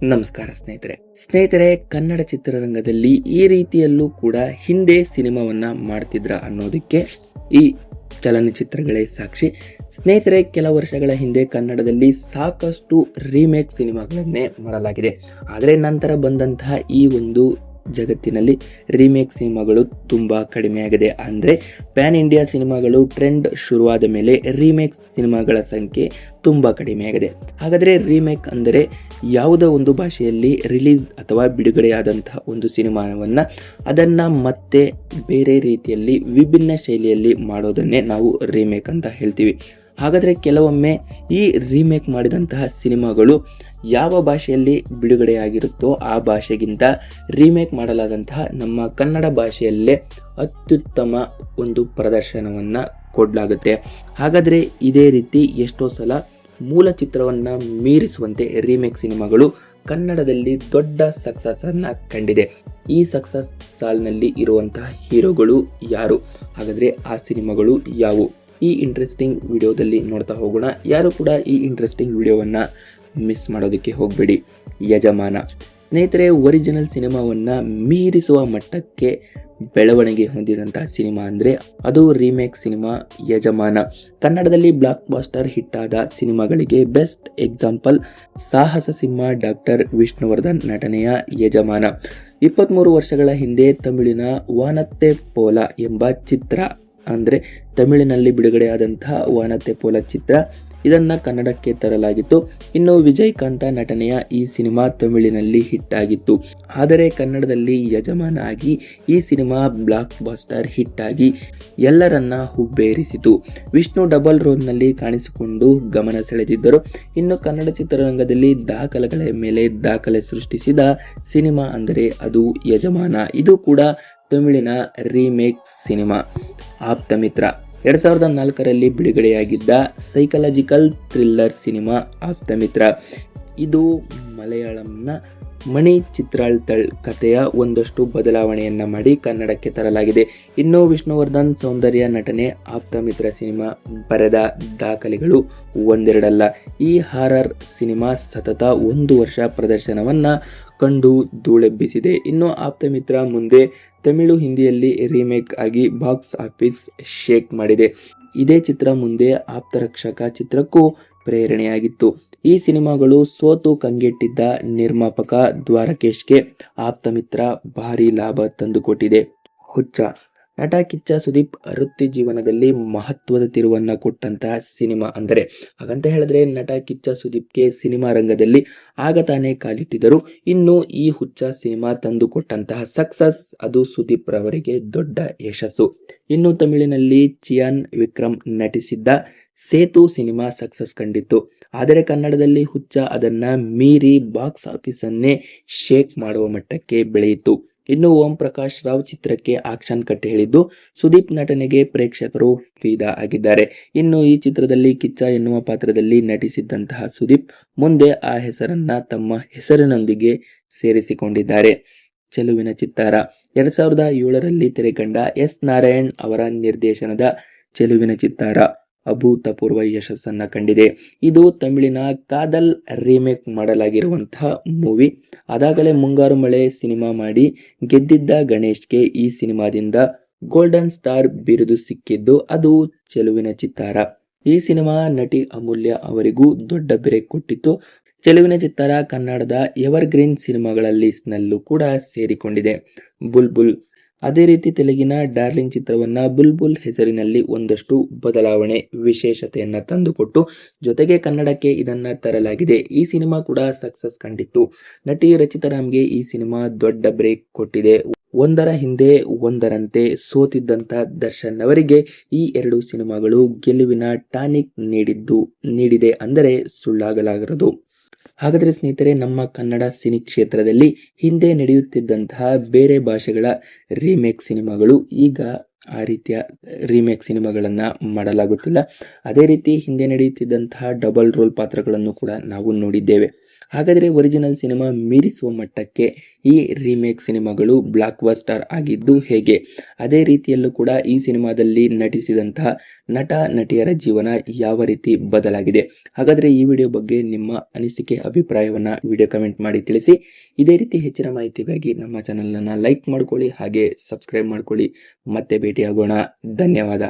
ನಮಸ್ಕಾರ ಸ್ನೇಹಿತರೆ ಕನ್ನಡ ಚಿತ್ರರಂಗದಲ್ಲಿ ಈ ರೀತಿಯಲ್ಲೂ ಕೂಡ ಹಿಂದೆ ಸಿನಿಮಾವನ್ನ ಮಾಡ್ತಿದ್ರ ಅನ್ನೋದಕ್ಕೆ ಈ ಚಲನಚಿತ್ರಗಳೇ ಸಾಕ್ಷಿ. ಸ್ನೇಹಿತರೆ, ಕೆಲ ವರ್ಷಗಳ ಹಿಂದೆ ಕನ್ನಡದಲ್ಲಿ ಸಾಕಷ್ಟು ರೀಮೇಕ್ ಸಿನಿಮಾಗಳನ್ನೇ ಮಾಡಲಾಗಿದೆ. ಆದರೆ ನಂತರ ಬಂದಂತಹ ಈ ಒಂದು ಜಗತ್ತಿನಲ್ಲಿ ರೀಮೇಕ್ ಸಿನಿಮಾಗಳು ತುಂಬಾ ಕಡಿಮೆಯಾಗಿದೆ. ಅಂದ್ರೆ ಪ್ಯಾನ್ ಇಂಡಿಯಾ ಸಿನಿಮಾಗಳು ಟ್ರೆಂಡ್ ಶುರುವಾದ ಮೇಲೆ ರೀಮೇಕ್ ಸಿನಿಮಾಗಳ ಸಂಖ್ಯೆ ತುಂಬಾ ಕಡಿಮೆಯಾಗಿದೆ. ಹಾಗಾದ್ರೆ ರೀಮೇಕ್ ಅಂದರೆ ಯಾವುದೋ ಒಂದು ಭಾಷೆಯಲ್ಲಿ ರಿಲೀಸ್ ಅಥವಾ ಬಿಡುಗಡೆಯಾದಂತಹ ಒಂದು ಸಿನಿಮಾವನ್ನ ಅದನ್ನ ಮತ್ತೆ ಬೇರೆ ರೀತಿಯಲ್ಲಿ ವಿಭಿನ್ನ ಶೈಲಿಯಲ್ಲಿ ಮಾಡೋದನ್ನೇ ನಾವು ರೀಮೇಕ್ ಅಂತ ಹೇಳ್ತೀವಿ. ಹಾಗಾದ್ರೆ ಕೆಲವೊಮ್ಮೆ ಈ ರೀಮೇಕ್ ಮಾಡಿದಂತಹ ಸಿನಿಮಾಗಳು ಯಾವ ಭಾಷೆಯಲ್ಲಿ ಬಿಡುಗಡೆಯಾಗಿರುತ್ತೋ ಆ ಭಾಷೆಗಿಂತ ರೀಮೇಕ್ ಮಾಡಲಾದಂತಹ ನಮ್ಮ ಕನ್ನಡ ಭಾಷೆಯಲ್ಲೇ ಅತ್ಯುತ್ತಮ ಒಂದು ಪ್ರದರ್ಶನವನ್ನ ಕೊಡಲಾಗುತ್ತೆ. ಹಾಗಾದ್ರೆ ಇದೇ ರೀತಿ ಎಷ್ಟೋ ಸಲ ಮೂಲ ಚಿತ್ರವನ್ನ ಮೀರಿಸುವಂತೆ ರೀಮೇಕ್ ಸಿನಿಮಾಗಳು ಕನ್ನಡದಲ್ಲಿ ದೊಡ್ಡ ಸಕ್ಸಸ್ ಅನ್ನ ಕಂಡಿದೆ. ಈ ಸಕ್ಸಸ್ ಸಾಲಿನಲ್ಲಿ ಇರುವಂತಹ ಹೀರೋಗಳು ಯಾರು, ಹಾಗಾದ್ರೆ ಆ ಸಿನಿಮಾಗಳು ಯಾವುವು, ಈ ಇಂಟ್ರೆಸ್ಟಿಂಗ್ ವಿಡಿಯೋದಲ್ಲಿ ನೋಡ್ತಾ ಹೋಗೋಣ. ಯಾರು ಕೂಡ ಈ ಇಂಟ್ರೆಸ್ಟಿಂಗ್ ವಿಡಿಯೋವನ್ನ ಮಿಸ್ ಮಾಡೋದಕ್ಕೆ ಹೋಗಬೇಡಿ. ಯಜಮಾನ ಸ್ನೇಹಿತರೆ, ಒರಿಜಿನಲ್ ಸಿನಿಮಾವನ್ನ ಮೀರಿಸುವ ಮಟ್ಟಕ್ಕೆ ಬೆಳವಣಿಗೆ ಹೊಂದಿದಂತಹ ಸಿನಿಮಾ ಅಂದ್ರೆ ಅದು ರೀಮೇಕ್ ಸಿನಿಮಾ ಯಜಮಾನ. ಕನ್ನಡದಲ್ಲಿ ಬ್ಲಾಕ್ ಬಾಸ್ಟರ್ ಹಿಟ್ ಆದ ಸಿನಿಮಾಗಳಿಗೆ ಬೆಸ್ಟ್ ಎಕ್ಸಾಂಪಲ್ ಸಾಹಸ ಸಿಂಹ ಡಾಕ್ಟರ್ ವಿಷ್ಣುವರ್ಧನ್ ನಟನೆಯ ಯಜಮಾನ. 23 ವರ್ಷಗಳ ಹಿಂದೆ ತಮಿಳಿನ ವಾನತ್ತೆ ಪೋಲ ಎಂಬ ಚಿತ್ರ, ಅಂದ್ರೆ ತಮಿಳಿನಲ್ಲಿ ಬಿಡುಗಡೆಯಾದಂತಹ ವಾನತ್ತೆ ಪೋಲ ಚಿತ್ರ, ಇದನ್ನ ಕನ್ನಡಕ್ಕೆ ತರಲಾಗಿತ್ತು. ಇನ್ನು ವಿಜಯಕಾಂತ ನಟನೆಯ ಈ ಸಿನಿಮಾ ತಮಿಳಿನಲ್ಲಿ ಹಿಟ್ ಆಗಿತ್ತು. ಆದರೆ ಕನ್ನಡದಲ್ಲಿ ಯಜಮಾನ ಆಗಿ ಈ ಸಿನಿಮಾ ಬ್ಲಾಕ್ ಬಾಸ್ಟರ್ ಹಿಟ್ ಆಗಿ ಎಲ್ಲರನ್ನ ಹುಬ್ಬೇರಿಸಿತು. ವಿಷ್ಣು ಡಬಲ್ ರೋಲ್ ನಲ್ಲಿ ಕಾಣಿಸಿಕೊಂಡು ಗಮನ ಸೆಳೆದಿದ್ದರು. ಇನ್ನು ಕನ್ನಡ ಚಿತ್ರರಂಗದಲ್ಲಿ ದಾಖಲೆಗಳ ಮೇಲೆ ದಾಖಲೆ ಸೃಷ್ಟಿಸಿದ ಸಿನಿಮಾ ಅಂದರೆ ಅದು ಯಜಮಾನ. ಇದು ಕೂಡ ತಮಿಳಿನ ರೀಮೇಕ್ ಸಿನಿಮಾ. ಆಪ್ತಮಿತ್ರ 2004ರಲ್ಲಿ ಬಿಡುಗಡೆಯಾಗಿದ್ದ ಸೈಕಲಾಜಿಕಲ್ ಥ್ರಿಲ್ಲರ್ ಸಿನಿಮಾ ಆಪ್ತಮಿತ್ರ. ಇದು ಮಲಯಾಳಂನ ಮಣಿ ಚಿತ್ರಾಳ್ತಳ್ ಕಥೆಯ ಒಂದಷ್ಟು ಬದಲಾವಣೆಯನ್ನ ಮಾಡಿ ಕನ್ನಡಕ್ಕೆ ತರಲಾಗಿದೆ. ಇನ್ನು ವಿಷ್ಣುವರ್ಧನ್ ಸೌಂದರ್ಯ ನಟನೆ ಆಪ್ತಮಿತ್ರ ಸಿನಿಮಾ ಬರೆದ ದಾಖಲೆಗಳು ಒಂದೆರಡಲ್ಲ. ಈ ಹಾರರ್ ಸಿನಿಮಾ ಸತತ 1 ವರ್ಷ ಪ್ರದರ್ಶನವನ್ನ ಕಂಡು ಧೂಳೆಬ್ಬಿಸಿದೆ. ಇನ್ನು ಆಪ್ತಮಿತ್ರ ಮುಂದೆ ತಮಿಳು ಹಿಂದಿಯಲ್ಲಿ ರೀಮೇಕ್ ಆಗಿ ಬಾಕ್ಸ್ ಆಫೀಸ್ ಶೇಕ್ ಮಾಡಿದೆ. ಇದೇ ಚಿತ್ರ ಮುಂದೆ ಆಪ್ತರಕ್ಷಕ ಚಿತ್ರಕ್ಕೂ ಪ್ರೇರಣೆಯಾಗಿತ್ತು. ಈ ಸಿನಿಮಾಗಳು ಸೋತು ಕಂಗೆಟ್ಟಿದ್ದ ನಿರ್ಮಾಪಕ ದ್ವಾರಕೇಶ್ಗೆ ಆಪ್ತಮಿತ್ರ ಭಾರಿ ಲಾಭ ತಂದುಕೊಟ್ಟಿದೆ. ಹುಚ್ಚ ನಟ ಕಿಚ್ಚ ಸುದೀಪ್ ವೃತ್ತಿ ಜೀವನದಲ್ಲಿ ಮಹತ್ವದ ತಿರುವನ್ನ ಕೊಟ್ಟಂತಹ ಸಿನಿಮಾ ಅಂದರೆ, ಹಾಗಂತ ಹೇಳಿದ್ರೆ ನಟ ಕಿಚ್ಚ ಸುದೀಪ್ಗೆ ಸಿನಿಮಾ ರಂಗದಲ್ಲಿ ಆಗ ತಾನೇ ಕಾಲಿಟ್ಟಿದ್ದರು. ಇನ್ನು ಈ ಹುಚ್ಚ ಸಿನಿಮಾ ತಂದುಕೊಟ್ಟಂತಹ ಸಕ್ಸಸ್ ಅದು ಸುದೀಪ್ ರವರಿಗೆ ದೊಡ್ಡ ಯಶಸ್ಸು. ಇನ್ನು ತಮಿಳಿನಲ್ಲಿ ಚಿಯಾನ್ ವಿಕ್ರಮ್ ನಟಿಸಿದ್ದ ಸೇತು ಸಿನಿಮಾ ಸಕ್ಸಸ್ ಕಂಡಿತ್ತು. ಆದರೆ ಕನ್ನಡದಲ್ಲಿ ಹುಚ್ಚ ಅದನ್ನ ಮೀರಿ ಬಾಕ್ಸ್ ಆಫೀಸ್ ಅನ್ನೇ ಶೇಕ್ ಮಾಡುವ ಮಟ್ಟಕ್ಕೆ ಬೆಳೆಯಿತು. ಇನ್ನು ಓಂ ಪ್ರಕಾಶ್ ರಾವ್ ಚಿತ್ರಕ್ಕೆ ಆಕ್ಷನ್ ಕಟ್ ಹೇಳಿದ್ದು ಸುದೀಪ್ ನಟನೆಗೆ ಪ್ರೇಕ್ಷಕರು ಫಿದಾ ಆಗಿದ್ದಾರೆ. ಇನ್ನು ಈ ಚಿತ್ರದಲ್ಲಿ ಕಿಚ್ಚ ಎನ್ನುವ ಪಾತ್ರದಲ್ಲಿ ನಟಿಸಿದ್ದಂತಹ ಸುದೀಪ್ ಮುಂದೆ ಆ ಹೆಸರನ್ನ ತಮ್ಮ ಹೆಸರಿನೊಂದಿಗೆ ಸೇರಿಸಿಕೊಂಡಿದ್ದಾರೆ. ಚೆಲುವಿನ ಚಿತ್ತಾರ 2007ರಲ್ಲಿ ತೆರೆಕಂಡ ಎಸ್ ನಾರಾಯಣ್ ಅವರ ನಿರ್ದೇಶನದ ಚೆಲುವಿನ ಚಿತ್ತಾರ ಅಭೂತಪೂರ್ವ ಯಶಸ್ಸನ್ನ ಕಂಡಿದೆ. ಇದು ತಮಿಳಿನ ಕಾದಲ್ ರೀಮೇಕ್ ಮಾಡಲಾಗಿರುವಂತಹ ಮೂವಿ. ಅದಾಗಲೇ ಮುಂಗಾರು ಮಳೆ ಸಿನಿಮಾ ಮಾಡಿ ಗೆದ್ದಿದ್ದ ಗಣೇಶ್ಗೆ ಈ ಸಿನಿಮಾದಿಂದ ಗೋಲ್ಡನ್ ಸ್ಟಾರ್ ಬಿರುದು ಸಿಕ್ಕಿದ್ದು ಅದು ಚೆಲುವಿನ ಚಿತ್ತಾರ. ಈ ಸಿನಿಮಾ ನಟಿ ಅಮೂಲ್ಯ ಅವರಿಗೂ ದೊಡ್ಡ ಬ್ರೇಕ್ ಕೊಟ್ಟಿತ್ತು. ಚೆಲುವಿನ ಚಿತ್ತಾರ ಕನ್ನಡದ ಎವರ್ಗ್ರೀನ್ ಸಿನಿಮಾಗಳ ಲಿಸ್ಟ್ ನಲ್ಲೂ ಕೂಡ ಸೇರಿಕೊಂಡಿದೆ. ಬುಲ್ಬುಲ್ ಅದೇ ರೀತಿ ತೆಲುಗಿನ ಡಾರ್ಲಿಂಗ್ ಚಿತ್ರವನ್ನ ಬುಲ್ಬುಲ್ ಹೆಸರಿನಲ್ಲಿ ಒಂದಷ್ಟು ಬದಲಾವಣೆ ವಿಶೇಷತೆಯನ್ನ ತಂದುಕೊಟ್ಟು ಜೊತೆಗೆ ಕನ್ನಡಕ್ಕೆ ಇದನ್ನ ತರಲಾಗಿದೆ. ಈ ಸಿನಿಮಾ ಕೂಡ ಸಕ್ಸಸ್ ಕಂಡಿತ್ತು. ನಟಿ ರಚಿತಾ ರಾಮ್ಗೆ ಈ ಸಿನಿಮಾ ದೊಡ್ಡ ಬ್ರೇಕ್ ಕೊಟ್ಟಿದೆ. ಒಂದರ ಹಿಂದೆ ಒಂದರಂತೆ ಸೋತಿದ್ದಂತ ದರ್ಶನ್ ಅವರಿಗೆ ಈ 2 ಸಿನಿಮಾಗಳು ಗೆಲುವಿನ ಟಾನಿಕ್ ನೀಡಿದೆ ಅಂದರೆ ಸುಳ್ಳಾಗಲಾಗದು. ಹಾಗಾದ್ರೆ ಸ್ನೇಹಿತರೆ, ನಮ್ಮ ಕನ್ನಡ ಸಿನಿ ಕ್ಷೇತ್ರದಲ್ಲಿ ಹಿಂದೆ ನಡೆಯುತ್ತಿದ್ದಂತಹ ಬೇರೆ ಭಾಷೆಗಳ ರೀಮೇಕ್ ಸಿನಿಮಾಗಳು ಈಗ ಆ ರೀತಿಯ ರೀಮೇಕ್ ಸಿನಿಮಾಗಳನ್ನ ಮಾಡಲಾಗುತ್ತಿಲ್ಲ. ಅದೇ ರೀತಿ ಹಿಂದೆ ನಡೆಯುತ್ತಿದ್ದಂತಹ ಡಬಲ್ ರೋಲ್ ಪಾತ್ರಗಳನ್ನು ಕೂಡ ನಾವು ನೋಡಿದ್ದೇವೆ. ಹಾಗಾದರೆ ಒರಿಜಿನಲ್ ಸಿನಿಮಾ ಮೀರಿಸುವ ಮಟ್ಟಕ್ಕೆ ಈ ರೀಮೇಕ್ ಸಿನಿಮಾಗಳು ಬ್ಲಾಕ್ ಬಸ್ಟರ್ ಆಗಿದ್ದು ಹೇಗೆ? ಅದೇ ರೀತಿಯಲ್ಲೂ ಕೂಡ ಈ ಸಿನಿಮಾದಲ್ಲಿ ನಟಿಸಿದಂತಹ ನಟ ನಟಿಯರ ಜೀವನ ಯಾವ ರೀತಿ ಬದಲಾಗಿದೆ? ಹಾಗಾದರೆ ಈ ವಿಡಿಯೋ ಬಗ್ಗೆ ನಿಮ್ಮ ಅನಿಸಿಕೆ ಅಭಿಪ್ರಾಯವನ್ನ ವಿಡಿಯೋ ಕಮೆಂಟ್ ಮಾಡಿ ತಿಳಿಸಿ. ಇದೇ ರೀತಿ ಹೆಚ್ಚಿನ ಮಾಹಿತಿಗಾಗಿ ನಮ್ಮ ಚಾನೆಲ್ ಅನ್ನ ಲೈಕ್ ಮಾಡ್ಕೊಳ್ಳಿ, ಹಾಗೆ ಸಬ್ಸ್ಕ್ರೈಬ್ ಮಾಡ್ಕೊಳ್ಳಿ. ಮತ್ತೆ ಭೇಟಿಯಾಗೋಣ. ಧನ್ಯವಾದ.